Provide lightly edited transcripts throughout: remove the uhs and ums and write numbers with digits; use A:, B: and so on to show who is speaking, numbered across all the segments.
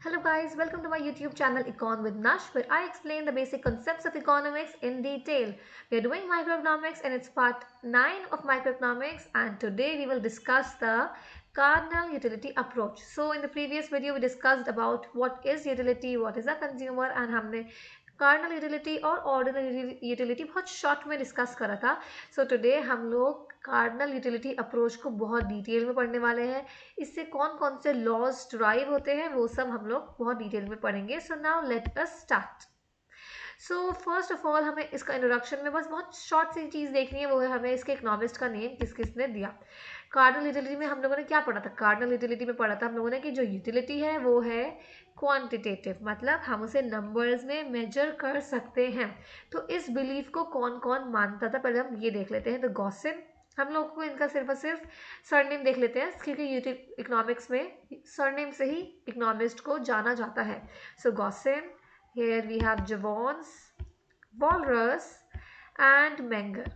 A: Hello guys, welcome to my YouTube channel Econ with Nash, where I explain the basic concepts of economics in detail. We are doing microeconomics and it's part 9 of microeconomics, and today we will discuss the cardinal utility approach. So in the previous video we discussed about what is utility, what is a consumer, and हमने cardinal utility और ordinal utility बहुत short में discuss करा था. So today हम लोग cardinal utility approach को बहुत डिटेल में पढ़ने वाले हैं. इससे कौन कौन से लॉज ड्राइव होते हैं वो सब हम लोग बहुत डिटेल में पढ़ेंगे. So now let us start. So first of all हमें इसका इंट्रोडक्शन में बस बहुत शॉर्ट सी चीज़ देखनी है, वो है हमें इसके इकोनॉमिस्ट का नेम किस किसने दिया. कार्डिनल यूटिलिटी में हम लोगों ने क्या पढ़ा था? कार्डिनल यूटिलिटी में पढ़ा था हम लोगों ने कि जो यूटिलिटी है वो है क्वांटिटेटिव, मतलब हम उसे नंबर्स में मेजर कर सकते हैं. तो इस बिलीफ को कौन कौन मानता था पहले हम ये देख लेते हैं. तो गॉसिन, हम लोग को इनका सिर्फ और सिर्फ सरनेम देख लेते हैं क्योंकि इकोनॉमिक्स में सरनेम से ही इकोनॉमिस्ट को जाना जाता है. सो Gaussian, here we have Jevons, Walras and Menger.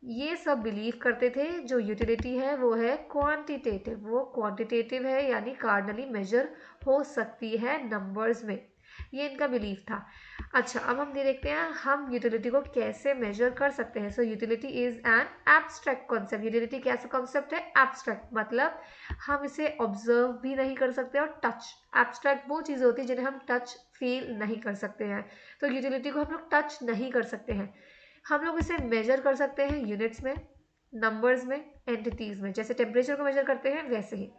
A: ये सब बिलीव करते थे जो यूटिलिटी है वो है क्वांटिटेटिव, वो क्वांटिटेटिव है यानी कार्डिनली मेजर हो सकती है नंबर्स में. ये इनका बिलीव था. अच्छा, अब हम देखते हैं हम यूटिलिटी को कैसे मेजर कर सकते हैं. सो utility is an abstract concept. Utility कैसा कॉन्सेप्ट है? एब्स्ट्रैक्ट, मतलब हम इसे ऑब्जर्व भी नहीं कर सकते. और टच, एब्स्ट्रैक्ट वो चीज़ होती है जिन्हें हम टच फील नहीं कर सकते हैं. तो यूटिलिटी को हम लोग टच नहीं कर सकते हैं. हम लोग इसे मेजर कर सकते हैं यूनिट्स में, नंबर्स में, एंटिटीज़ में. जैसे टेम्परेचर को मेजर करते हैं वैसे ही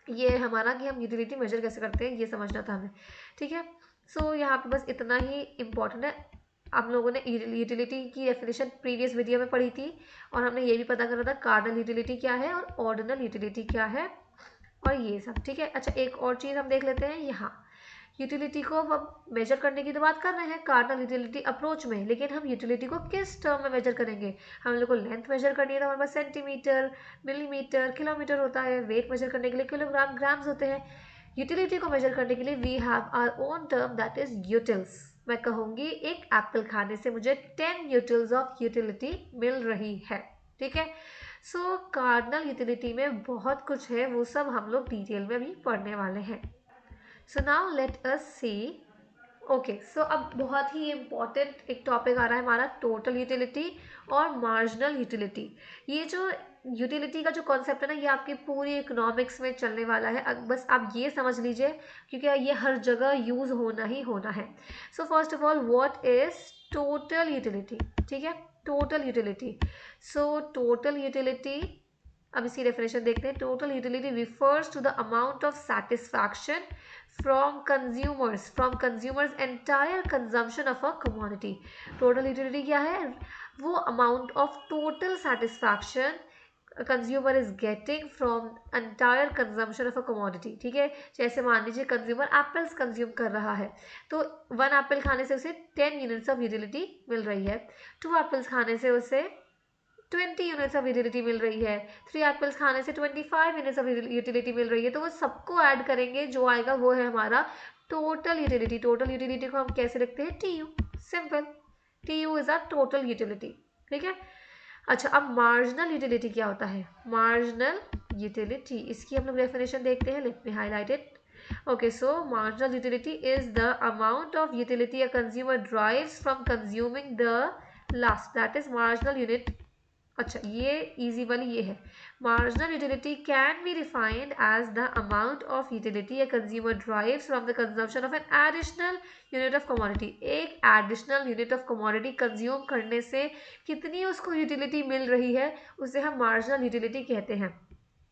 A: ये हमारा कि हम यूटिलिटी मेजर कैसे करते हैं ये समझना था हमें. ठीक है. सो यहाँ पे बस इतना ही इम्पोर्टेंट है. हम लोगों ने यूटिलिटी की डेफिनेशन प्रीवियस वीडियो में पढ़ी थी और हमने ये भी पता करा था कार्डिनल यूटिलिटी क्या है और ऑर्डिनल यूटिलिटी क्या है और ये सब. ठीक है. अच्छा, एक और चीज़ हम देख लेते हैं. यहाँ यूटिलिटी को अब मेजर करने की तो बात कर रहे हैं कार्डिनल यूटिलिटी अप्रोच में, लेकिन हम यूटिलिटी को किस टर्म में मेजर करेंगे? हम लोग को लेंथ मेजर करनी है तो हमारे पास सेंटीमीटर, मिलीमीटर, किलोमीटर होता है. वेट मेजर करने के लिए किलोग्राम, ग्राम्स होते हैं. यूटिलिटी को मेजर करने के लिए we have our own term that is utils. मैं कहूँगी एक एप्पल खाने से मुझे 10 यूटिल्स ऑफ यूटिलिटी मिल रही है. ठीक है. सो कार्डिनल यूटिलिटी में बहुत कुछ है, वो सब हम लोग डिटेल में भी पढ़ने वाले हैं. सो नाउ लेट अस सी. ओके, सो अब बहुत ही इम्पॉर्टेंट एक टॉपिक आ रहा है हमारा, टोटल यूटिलिटी और मार्जिनल यूटिलिटी. ये जो यूटिलिटी का जो कॉन्सेप्ट है ना, ये आपकी पूरी इकोनॉमिक्स में चलने वाला है. बस आप ये समझ लीजिए क्योंकि ये हर जगह यूज़ होना ही होना है. So first of all, what is total utility? ठीक है, total utility. So total utility, अब इसकी डेफिनेशन देखते हैं. Total utility refers to the amount of satisfaction from consumers entire consumption of a commodity. total utility क्या है? वो amount of total satisfaction consumer is getting from entire consumption of a commodity. ठीक है. जैसे मान लीजिए कंज्यूमर एप्पल्स कंज्यूम कर रहा है तो 1 एप्पल खाने से उसे 10 यूनिट्स ऑफ यूटिलिटी मिल रही है. 2 एप्पल्स खाने से उसे 20 यूनिट्स ऑफ यूटिलिटी मिल रही है. 3 एप्पल्स खाने से 25 यूनिट्स ऑफ यूटिलिटी मिल रही है. तो वो सबको ऐड करेंगे, जो आएगा वो है हमारा टोटल यूटिलिटी. टोटल यूटिलिटी को हम कैसे लिखते हैं? T U. Simple, T U is a total utility. ठीक है. अच्छा, अब मार्जिनल यूटिलिटी क्या होता है? मार्जिनल यूटिलिटी, इसकी हम लोग डेफिनेशन देखते हैं. Let me highlight it. Okay, so marginal utility is the amount of utility a consumer derives from consuming the last, that is marginal unit. अच्छा, ये इजी वाली ये है. Marginal utility can be defined as the amount of utility a consumer drives from the consumption of an additional unit of commodity. एक additional unit of commodity consume करने से कितनी उसको यूटिलिटी मिल रही है उसे हम मार्जिनल यूटिलिटी कहते हैं.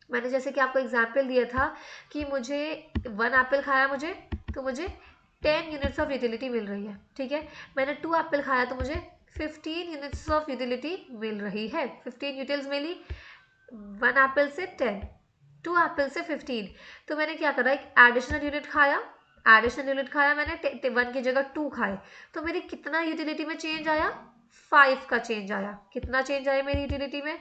A: मैंने जैसे कि आपको एग्जाम्पल दिया था कि मुझे 1 एप्पल खाया मुझे तो मुझे 10 यूनिट्स ऑफ यूटिलिटी मिल रही है. ठीक है. मैंने 2 एप्पल खाया तो मुझे 15 यूनिट्स ऑफ यूटिलिटी मिल रही है. 15 यूटिल्स मिली. 1 एप्पल से 10, 2 एप्पल से 15. तो मैंने क्या करा, एक एडिशनल यूनिट खाया. मैंने 1 की जगह 2 खाए तो मेरी कितना यूटिलिटी में चेंज आया? 5 का चेंज आया. कितना चेंज आया मेरी यूटिलिटी में?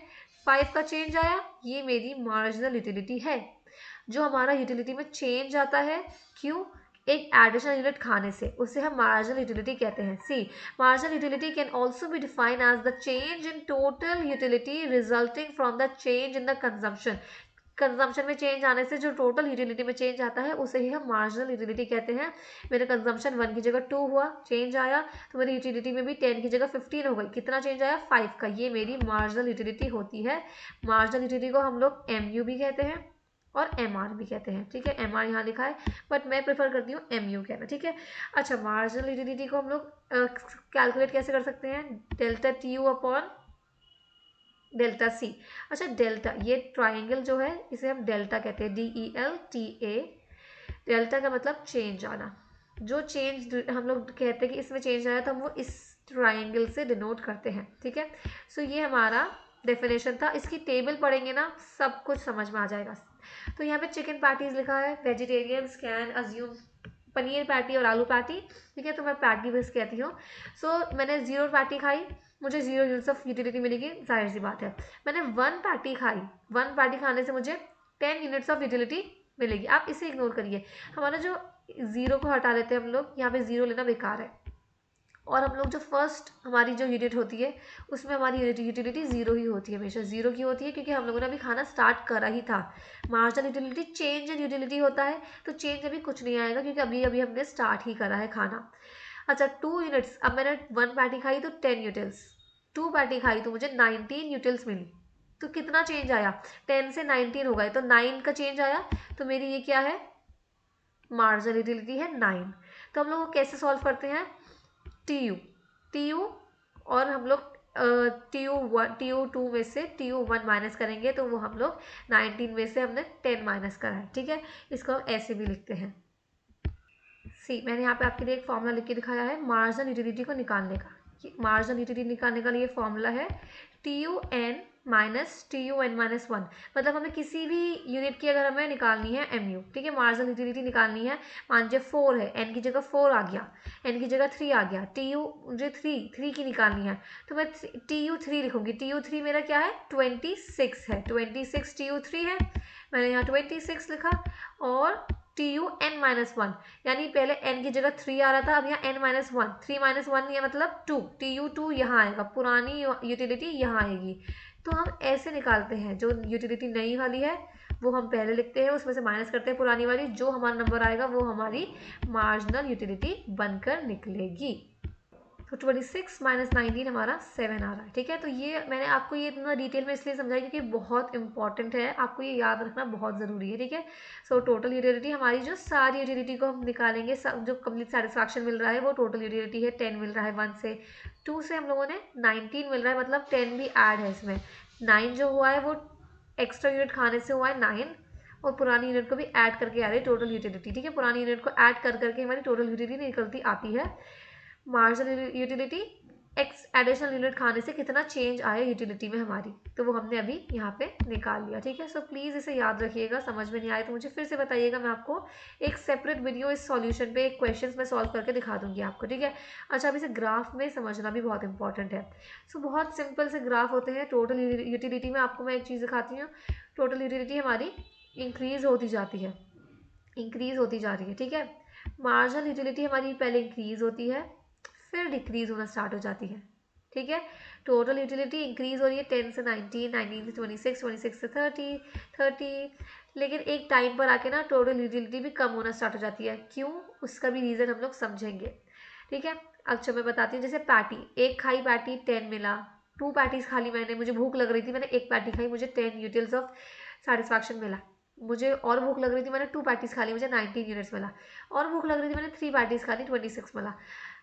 A: 5 का चेंज आया. ये मेरी मार्जिनल यूटिलिटी है. जो हमारा यूटिलिटी में चेंज आता है, क्यों? एक एडिशनल यूनिट खाने से, उसे हम मार्जिनल यूटिलिटी कहते हैं. See, marginal utility can also be defined as the change in total utility resulting from the change in the consumption. Consumption में चेंज आने से जो टोटल यूटिलिटी में चेंज आता है उसे ही हम मार्जिनल यूटिलिटी कहते हैं। मेरा कंजम्पशन 1 की जगह 2 हुआ, चेंज आया, तो मेरी यूटिलिटी में भी 10 की जगह 15 हो गई। कितना चेंज आया? 5 का। ये मेरी मार्जिनल यूटिलिटी होती है। मार्जिनल यूटिलिटी को हम लोग MU भी कहते हैं और MR भी कहते हैं। ठीक है, MR यहाँ लिखा है बट मैं प्रेफर करती हूँ MU कहना। ठीक है, अच्छा, मार्जिनल यूटिलिटी को हम लोग कैलकुलेट कैसे कर सकते हैं? Delta TU upon delta C. अच्छा, डेल्टा, ये ट्राइंगल जो है इसे हम डेल्टा कहते हैं, DELTA। डेल्टा का मतलब चेंज आना। जो चेंज हम लोग कहते हैं कि इसमें चेंज आया, तो हम वो इस ट्राइंगल से डिनोट करते हैं। ठीक है, सो ये हमारा डेफिनेशन था। इसकी टेबल पढ़ेंगे ना, सब कुछ समझ में आ जाएगा। तो यहाँ पे चिकन पैटीज लिखा है, vegetarians can assume paneer patty और आलू पैटी। ठीक है, तो मैं पैटी बेस कहती हूँ। सो मैंने 0 पैटी खाई, मुझे 0 यूनिट्स ऑफ यूटिलिटी मिलेगी, जाहिर सी बात है। मैंने 1 पैटी खाई, 1 पैटी खाने से मुझे 10 यूनिट्स ऑफ यूटिलिटी मिलेगी। आप इसे इग्नोर करिए, हमारा जो 0 को हटा लेते हैं हम लोग, यहाँ पे 0 लेना बेकार है। और हम लोग जो फर्स्ट हमारी जो यूनिट होती है उसमें हमारी यूटिलिटी 0 ही होती है, हमेशा 0 की होती है, क्योंकि हम लोगों ने अभी खाना स्टार्ट करा ही था। Marginal utility change in utility होता है, तो चेंज अभी कुछ नहीं आएगा क्योंकि अभी अभी हमने स्टार्ट ही करा है खाना। अच्छा, 2 यूनिट्स, अब मैंने 1 पैटी खाई तो 10 यूटिल्स, 2 पैटी खाई तो मुझे 19 यूटिल्स मिली। तो कितना चेंज आया? 10 से 19 हो गए, तो 9 का चेंज आया। तो मेरी ये क्या है? मार्जिनल यूटिलिटी है 9। तो हम लोग कैसे सॉल्व करते हैं? TU और हम लोग TU2 में से TU1 माइनस करेंगे, तो वो हम लोग 19 में से हमने 10 माइनस करा है। ठीक है, इसको हम ऐसे भी लिखते हैं। मैंने यहाँ पे आपके लिए एक फॉर्मूला लिख के दिखाया है मार्जिनल यूटिलिटी को निकालने का। मार्जिनल यूटिलिटी निकालने का ये फॉर्मूला है TUN माइनस TUN माइनस 1। मतलब हमें किसी भी यूनिट की अगर हमें निकालनी है MU, ठीक है, मार्जिनल यूटिलिटी निकालनी है, मान लीजिए 4 है, N की जगह 4 आ गया, N की जगह 3 आ गया, TU मुझे 3 की निकालनी है, तो मैं TU3 लिखूंगी। TU3 मेरा क्या है? 26 है, 26 TU3 है, मैंने यहाँ 26 लिखा। और TUN माइनस 1, यानी पहले n की जगह 3 आ रहा था, अब यहाँ n माइनस 1, 3 माइनस 1 ये मतलब 2, TU2 यहाँ आएगा, पुरानी यूटिलिटी यहाँ आएगी। तो हम ऐसे निकालते हैं, जो यूटिलिटी नई वाली है वो हम पहले लिखते हैं, उसमें से माइनस करते हैं पुरानी वाली, जो हमारा नंबर आएगा वो हमारी मार्जिनल यूटिलिटी बनकर निकलेगी। तो 26 माइनस 19 हमारा 7 आ रहा है। ठीक है, तो ये मैंने आपको ये इतना डिटेल में इसलिए समझाया क्योंकि बहुत इंपॉर्टेंट है, आपको ये याद रखना बहुत ज़रूरी है। ठीक है, सो टोटल यूटिलिटी हमारी जो सारी यूटिलिटी को हम निकालेंगे, जो कंप्लीट सेटिस्फैक्शन मिल रहा है वो टोटल यूटिलिटी है 10 मिल रहा है। 1 से 2 से हम लोगों ने 19 मिल रहा है, मतलब 10 भी ऐड है इसमें। 9 जो हुआ है वो एक्स्ट्रा यूनिट खाने से हुआ है 9, और पुरानी यूनिट को भी ऐड करके आ रही है टोटल यूटिलिटी। ठीक है, पुरानी यूनिट को ऐड कर करके हमारी टोटल यूटिलिटी निकलती आती है। Marginal utility x additional unit खाने से कितना चेंज आया यूटिलिटी में हमारी, तो वो हमने अभी यहाँ पे निकाल लिया। ठीक है, सो प्लीज़ इसे याद रखिएगा, समझ में नहीं आए तो मुझे फिर से बताइएगा, मैं आपको एक सेपरेट वीडियो इस सॉल्यूशन पे एक क्वेश्चन में सॉल्व करके दिखा दूंगी आपको। ठीक है, अच्छा, अब इसे ग्राफ में समझना भी बहुत इंपॉर्टेंट है। सो बहुत सिंपल से ग्राफ होते हैं। टोटल यूटिलिटी में आपको मैं एक चीज़ दिखाती हूँ, टोटल यूटिलिटी हमारी इंक्रीज होती जाती है, इंक्रीज होती जा रही है। ठीक है, मार्जिनल यूटिलिटी हमारी पहले इंक्रीज होती है, फिर डिक्रीज होना स्टार्ट हो जाती है। ठीक है, टोटल यूटिलिटी इंक्रीज हो रही है 10 से 19, 19 से 26, 26 से 30, 30, लेकिन एक टाइम पर आके ना टोटल यूटिलिटी भी कम होना स्टार्ट हो जाती है। क्यों? उसका भी रीज़न हम लोग समझेंगे। ठीक है, अच्छा मैं बताती हूँ, जैसे पैटी, एक खाई पैटी 10 मिला, 2 पैटीज खा ली मैंने, मुझे भूख लग रही थी, मैंने एक पैटी खाई, मुझे 10 यूटिल्स ऑफ सेटिस्फैक्शन मिला। मुझे और भूख लग रही थी, मैंने 2 पैटीज खा ली, मुझे 19 यूनिट्स मिला। और भूख लग रही थी, मैंने 3 पैटीज खा ली, 26 मिला।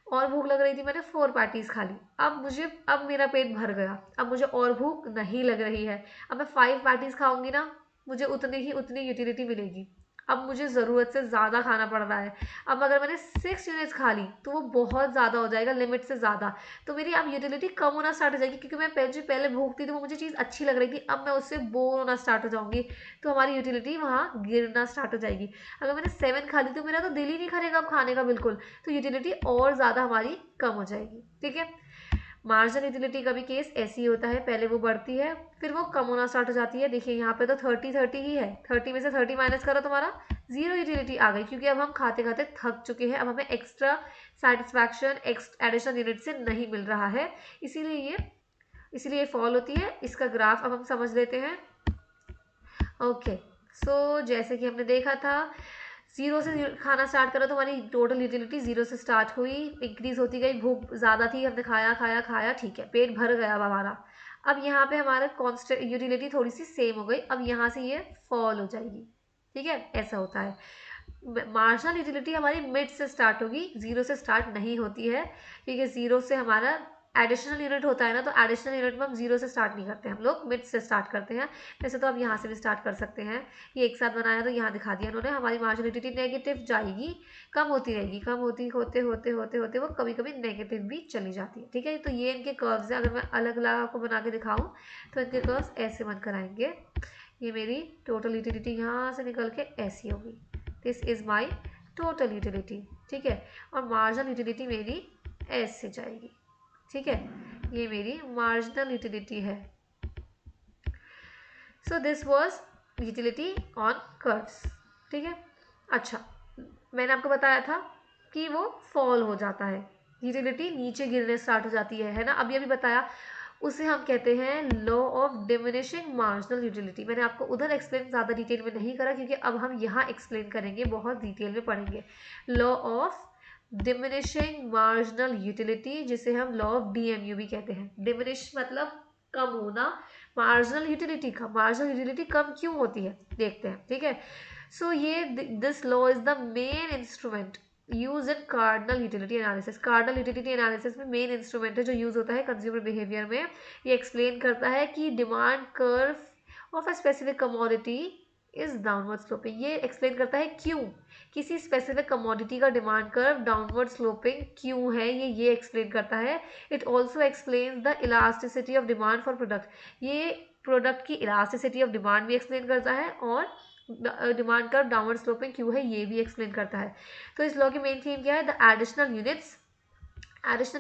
A: और भूख लग रही थी, मैंने 4 पैटीज खा ली। अब मेरा पेट भर गया, अब मुझे और भूख नहीं लग रही है। अब मैं 5 पैटीज खाऊंगी ना, मुझे उतनी यूटिलिटी मिलेगी। अब मुझे ज़रूरत से ज़्यादा खाना पड़ रहा है। अब अगर मैंने 6 यूनिट्स खा ली तो वो बहुत ज़्यादा हो जाएगा, लिमिट से ज़्यादा, तो मेरी अब यूटिलिटी कम होना स्टार्ट हो जाएगी, क्योंकि मैं पहले भूख थी तो वो मुझे चीज़ अच्छी लग रही थी, अब मैं उससे बोर होना स्टार्ट हो जाऊंगी, तो हमारी यूटिलिटी वहाँ गिरना स्टार्ट हो जाएगी। अगर मैंने 7 खा ली तो मेरा तो दिल ही नहीं करेगा अब खाने का बिल्कुल, तो यूटिलिटी और ज़्यादा हमारी कम हो जाएगी। ठीक है, मार्जिनल यूटिलिटी का भी केस ऐसे ही होता है, पहले वो बढ़ती है फिर वो कम होना स्टार्ट हो जाती है। देखिए यहाँ पे तो 30 ही है, 30 में से 30 माइनस करो, तुम्हारा 0 यूटिलिटी आ गई, क्योंकि अब हम खाते खाते थक चुके हैं, अब हमें एक्स्ट्रा सेटिस्फैक्शन एडिशनल यूनिट से नहीं मिल रहा है, इसीलिए ये फॉल होती है। इसका ग्राफ अब हम समझ लेते हैं। ओके, सो जैसे कि हमने देखा था, ज़ीरो से खाना स्टार्ट करा तो हमारी टोटल यूटिलिटी ज़ीरो से स्टार्ट हुई, इंक्रीज होती गई, भूख ज़्यादा थी, हमने खाया खाया खाया, ठीक है, पेट भर गया अब हमारा। अब यहाँ पे हमारा कॉन्स्टेंट यूटिलिटी थोड़ी सी सेम हो गई, अब यहाँ से ये फॉल हो जाएगी, ठीक है, ऐसा होता है। मार्जिनल यूटिलिटी हमारी मिड से स्टार्ट होगी, ज़ीरो से स्टार्ट नहीं होती है, क्योंकि ज़ीरो से हमारा एडिशनल यूनिट होता है ना, तो एडिशनल यूनिट में हम जीरो से स्टार्ट नहीं करते, हम लोग मिड से स्टार्ट करते हैं। वैसे तो आप यहाँ से भी स्टार्ट कर सकते हैं, ये एक साथ बनाया तो यहाँ दिखा दिया उन्होंने। हमारी मार्जिनलिटी नेगेटिव जाएगी, कम होती रहेगी, कम होती होते होते होते होते वो कभी कभी नेगेटिव भी चली जाती है, ठीक है। तो ये इनके कर्व्स हैं, अगर मैं अलग अलग आपको बना के दिखाऊँ तो इनके कर्व्स ऐसे बनकर आएंगे। ये मेरी टोटल यूटिलिटी यहाँ से निकल के ऐसी होगी, this is my total utility, ठीक है। और मार्जिनल यूटिलिटी मेरी ऐसे जाएगी, ठीक है, ये मेरी मार्जिनल यूटिलिटी है। So this was utility on curves, ठीक है। अच्छा, मैंने आपको बताया था कि वो फॉल हो जाता है, यूटिलिटी नीचे गिरने स्टार्ट हो जाती है ना, अभी अभी बताया, उसे हम कहते हैं law of diminishing marginal utility. मैंने आपको उधर एक्सप्लेन ज़्यादा डिटेल में नहीं करा, क्योंकि अब हम यहाँ एक्सप्लेन करेंगे, बहुत डिटेल में पढ़ेंगे law of diminishing marginal utility, जिसे हम लॉ ऑफ डीएमयू भी कहते हैं। डिमिनिश मतलब कम होना, मार्जिनल यूटिलिटी का, मार्जिनल यूटिलिटी कम क्यों होती है देखते हैं, ठीक है। सो ये this law is the main instrument use in cardinal utility analysis. Cardinal utility analysis में मेन इंस्ट्रूमेंट है जो यूज होता है कंज्यूमर बिहेवियर में। ये एक्सप्लेन करता है कि demand curve of a specific commodity is downward sloping. ये एक्सप्लेन करता है क्यों किसी स्पेसिफिक कमोडिटी का डिमांड कर्व डाउनवर्ड स्लोपिंग क्यों है, ये एक्सप्लेन करता है। It also explains the elasticity of demand for product. ये प्रोडक्ट की इलास्टिसिटी ऑफ डिमांड भी एक्सप्लेन करता है, और डिमांड कर्व डाउनवर्ड स्लोपिंग क्यों है ये भी एक्सप्लेन करता है। तो इस लॉ की मेन थीम क्या है? The additional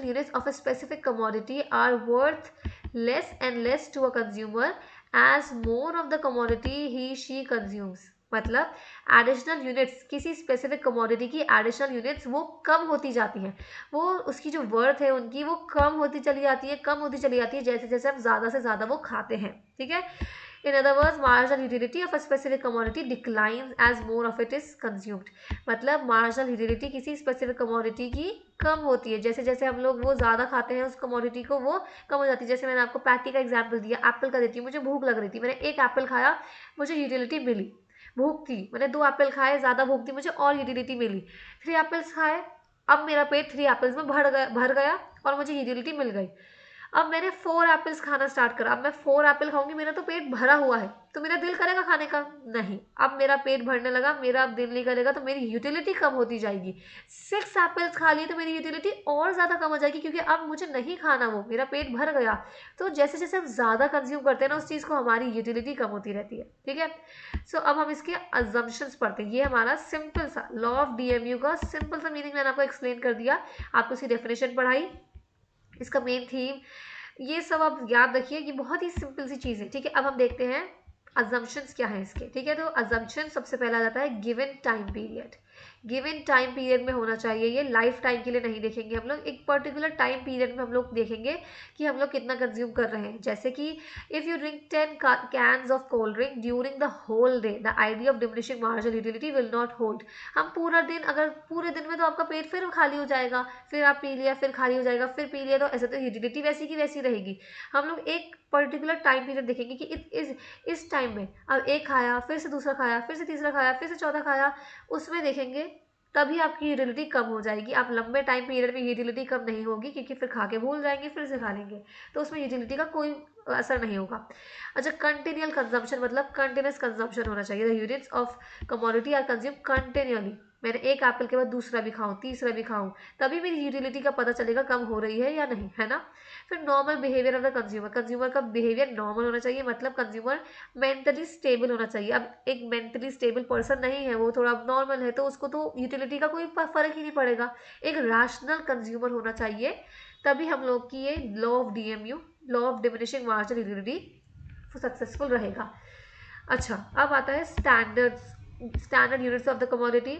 A: units of a specific commodity are worth less and less to a consumer as more of the commodity he she consumes। मतलब एडिशनल यूनिट्स, किसी स्पेसिफिक कमोडिटी की एडिशनल यूनिट्स वो कम होती जाती हैं, वो उसकी जो वर्थ है उनकी वो कम होती चली जाती है, कम होती चली जाती है जैसे जैसे हम ज़्यादा से ज़्यादा वो खाते हैं, ठीक है। In other words, marginal utility of a specific commodity declines as more of it is consumed। मतलब marginal utility किसी specific commodity की कम होती है, जैसे जैसे हम लोग वो ज़्यादा खाते हैं उस commodity को, वो कम हो जाती है। जैसे मैंने आपको पैटी का एग्जाम्पल दिया, एप्पल का देती हूँ, मुझे भूख लग रही थी, मैंने एक एप्पल खाया, मुझे यूटिलिटी मिली। भूख थी, मैंने 2 एप्पल खाए, ज़्यादा भूख थी, मुझे और यूटिलिटी मिली। 3 एप्पल्स खाए, अब मेरा पेट 3 एप्पल्स में भर गया और मुझे यूटिलिटी मिल गई। अब मैंने 4 एप्पल्स खाना स्टार्ट करा, अब मैं 4 एप्पल खाऊंगी, मेरा तो पेट भरा हुआ है, तो मेरा दिल करेगा खाने का? नहीं। अब मेरा पेट भरने लगा, मेरा अब दिल नहीं करेगा, तो मेरी यूटिलिटी कम होती जाएगी। 6 एप्पल्स खा लिए तो मेरी यूटिलिटी और ज़्यादा कम हो जाएगी, क्योंकि अब मुझे नहीं खाना, वो मेरा पेट भर गया। तो जैसे जैसे हम ज़्यादा कंज्यूम करते हैं ना उस चीज़ को, हमारी यूटिलिटी कम होती रहती है, ठीक है। सो अब हम इसके अजम्पशंस पढ़ते हैं। ये हमारा सिंपल सा लॉ ऑफ डीएमयू का सिंपल सा मीनिंग मैंने आपको एक्सप्लेन कर दिया, आपको इसकी डेफिनेशन पढ़ाई, इसका मेन थीम, ये सब आप याद रखिए, ये बहुत ही सिंपल सी चीज़ है, ठीक है। अब हम देखते हैं अजम्पशंस क्या है इसके, ठीक है। तो अजम्पशन सबसे पहला आ जाता है given time period. Given time period में होना चाहिए, ये लाइफ टाइम के लिए नहीं देखेंगे हम लोग, एक पर्टिकुलर टाइम पीरियड में हम लोग देखेंगे कि हम लोग कितना कंज्यूम कर रहे हैं। जैसे कि if you drink 10 cans of cold drink during the whole day, the idea of diminishing marginal utility will not hold. हम पूरा दिन, अगर पूरे दिन में तो आपका पेट फिर खाली हो जाएगा, फिर आप पी लिया, फिर खाली हो जाएगा, फिर पी लिया, तो ऐसे तो यूटिलिटी वैसी की वैसी रहेगी। हम लोग एक पर्टिकुलर टाइम पीरियड देखेंगे कि इस टाइम में अब एक खाया, फिर से दूसरा खाया, फिर से तीसरा खाया, फिर से चौथा खाया, उसमें देखेंगे, तभी आपकी यूटिलिटी कम हो जाएगी। आप लंबे टाइम पीरियड में यूटिलिटी कम नहीं होगी, क्योंकि फिर खा के भूल जाएंगे, फिर से खा लेंगे, तो उसमें यूटिलिटी का कोई असर नहीं होगा। अच्छा, कंटिन्यूअल कंजम्पशन मतलब कंटिन्यूस कंजम्पशन होना चाहिए। The units of commodity are consume continually. मैंने एक एप्पल के बाद दूसरा भी खाऊं, तीसरा भी खाऊं, तभी मेरी यूटिलिटी का पता चलेगा कम हो रही है या नहीं, है ना। फिर normal behaviour of the consumer, consumer का बिहेवियर नॉर्मल होना चाहिए, मतलब कंज्यूमर मेंटली स्टेबल होना चाहिए। अब एक मेंटली स्टेबल पर्सन नहीं है, वो थोड़ा नॉर्मल है, तो उसको तो यूटिलिटी का कोई फर्क ही नहीं पड़ेगा। एक रैशनल कंज्यूमर होना चाहिए, तभी हम लोग की ये law of DMU, law of diminishing marginal utility successful रहेगा। अच्छा, अब आता है standard units of the commodity.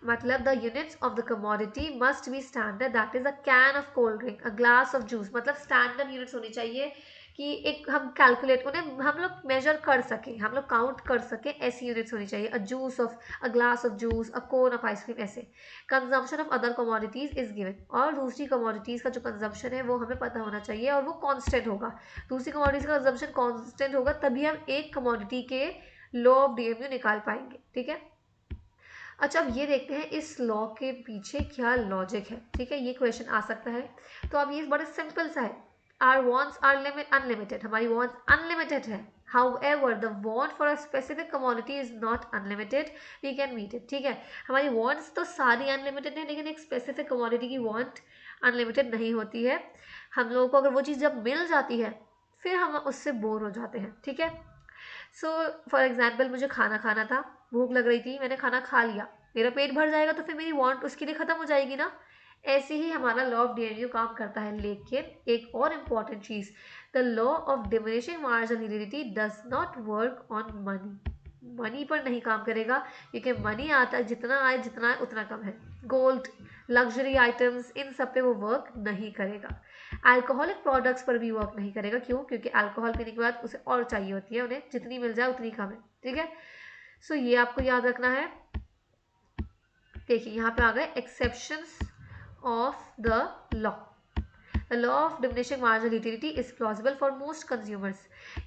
A: मतलब the units of the commodity must be standard, that is a can of cold drink, a glass of juice. मतलब standard units होनी चाहिए कि एक हम कैलकुलेट उन्हें हम लोग मेजर कर सकें, हम लोग काउंट कर सकें, ऐसी यूनिट्स होनी चाहिए। A glass of juice, a cone of ice cream, ऐसे। Consumption of other commodities is given, और दूसरी कमोडिटीज़ का जो कंजम्पशन है वो हमें पता होना चाहिए और वो कांस्टेंट होगा। दूसरी कमोडिटीज़ का कंजम्पशन कांस्टेंट होगा तभी हम एक कमोडिटी के लॉ ऑफ डीएमयू निकाल पाएंगे, ठीक है। अच्छा, अब ये देखते हैं इस लॉ के पीछे क्या लॉजिक है, ठीक है, ये क्वेश्चन आ सकता है। तो अब ये बड़े सिंपल सा है। आर वॉन्ट्स आर अनलिमिटेड, हमारी वॉन्ट्स अनलिमिटेड है। However, the want for a specific commodity is not unlimited. We can meet it. ठीक है, हमारी wants तो सारी अनलिमिटेड है, लेकिन एक स्पेसिफिक कमोडिटी की want अनलिमिटेड नहीं होती है। हम लोगों को अगर वो चीज़ जब मिल जाती है फिर हम उससे बोर हो जाते हैं, ठीक है। सो फॉर एग्जाम्पल, मुझे खाना खाना था, भूख लग रही थी, मैंने खाना खा लिया, मेरा पेट भर जाएगा तो फिर मेरी वांट उसके लिए ख़त्म हो जाएगी ना। ऐसे ही हमारा लॉ ऑफ डीएमयू काम करता है। लेकिन एक और इम्पॉर्टेंट चीज़, the law of diminishing marginality does not work on money. Money पर नहीं काम करेगा, क्योंकि मनी आता जितना आए जितना आए उतना कम है। गोल्ड, लग्जरी आइटम्स, इन सब पे वो वर्क नहीं करेगा। अल्कोहलिक प्रोडक्ट्स पर भी वर्क नहीं करेगा। क्यों? क्योंकि अल्कोहल पीने के बाद उसे और चाहिए होती है, उन्हें जितनी मिल जाए उतनी कम है, ठीक है। सो ये आपको याद रखना है। देखिए यहाँ पे आ गए exceptions of the law. The law of diminishing marginal utility is plausible for most consumers.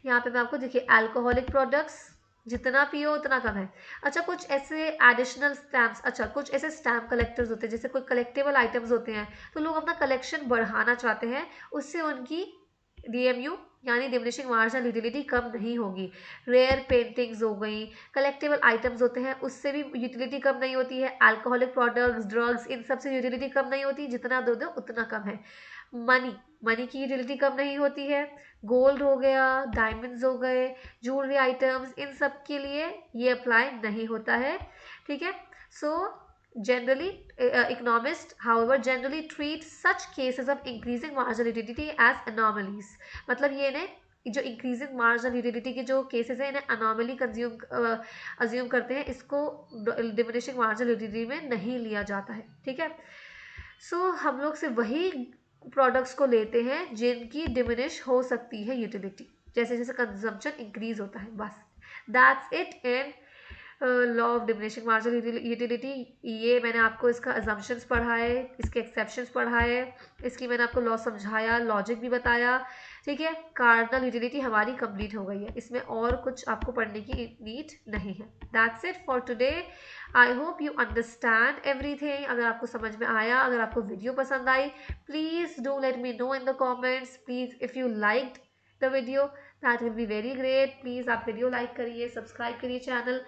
A: यहाँ पे मैं आपको देखिए अल्कोहलिक प्रोडक्ट्स जितना पियो उतना कम है। अच्छा, कुछ ऐसे एडिशनल स्टैम्प्स, अच्छा कुछ ऐसे स्टैम्प कलेक्टर्स होते हैं, जैसे कोई कलेक्टेबल आइटम्स होते हैं, तो लोग अपना कलेक्शन बढ़ाना चाहते हैं, उससे उनकी डीएमयू यानी डिमिनिशिंग मार्जिनल यूटिलिटी कम नहीं होगी। रेयर पेंटिंग्स हो गई, कलेक्टेबल आइटम्स होते हैं, उससे भी यूटिलिटी कम नहीं होती है। अल्कोहलिक प्रोडक्ट्स, ड्रग्स, इन सब से यूटिलिटी कम नहीं होती, जितना दो दो उतना कम है। मनी, मनी की यूटिलिटी कम नहीं होती है। गोल्ड हो गया, डायमंड्स हो गए, ज्वेलरी आइटम्स, इन सब के लिए ये अप्लाई नहीं होता है, ठीक है। सो generally economists however generally treat such cases of increasing marginal utility as anomalies। मतलब ये ने जो इंक्रीजिंग मार्जिनल यूटिलिटी के जो केसेस हैं इन्हें अनोमली अज्यूम करते हैं, इसको डिमिनिशिंग मार्जिनल यूटिलिटी में नहीं लिया जाता है, ठीक है। सो हम लोग से वही प्रोडक्ट्स को लेते हैं जिनकी डिमिनिश हो सकती है यूटिलिटी, जैसे जैसे कंजम्पशन इंक्रीज होता है, बस that's it in law of diminishing marginal utility. ये मैंने आपको इसका अजम्पशंस पढ़ाए, इसके एक्सेप्शंस पढ़ाए, इसकी मैंने आपको लॉ समझाया, लॉजिक भी बताया, ठीक है। कार्डिनल यूटिलिटी हमारी कंप्लीट हो गई है, इसमें और कुछ आपको पढ़ने की नीड नहीं है। That's it for today. I hope you understand everything. अगर आपको समझ में आया, अगर आपको वीडियो पसंद आई, please do let me know in the comments. Please if you liked the video that will be very great. Please आप वीडियो लाइक करिए, सब्सक्राइब करिए चैनल,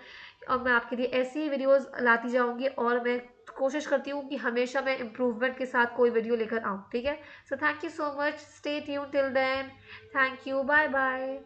A: और मैं आपके लिए ऐसी ही वीडियोस लाती जाऊंगी, और मैं कोशिश करती हूँ कि हमेशा मैं इम्प्रूवमेंट के साथ कोई वीडियो लेकर आऊँ, ठीक है। So thank you so much, stay tuned till then, thank you, bye bye.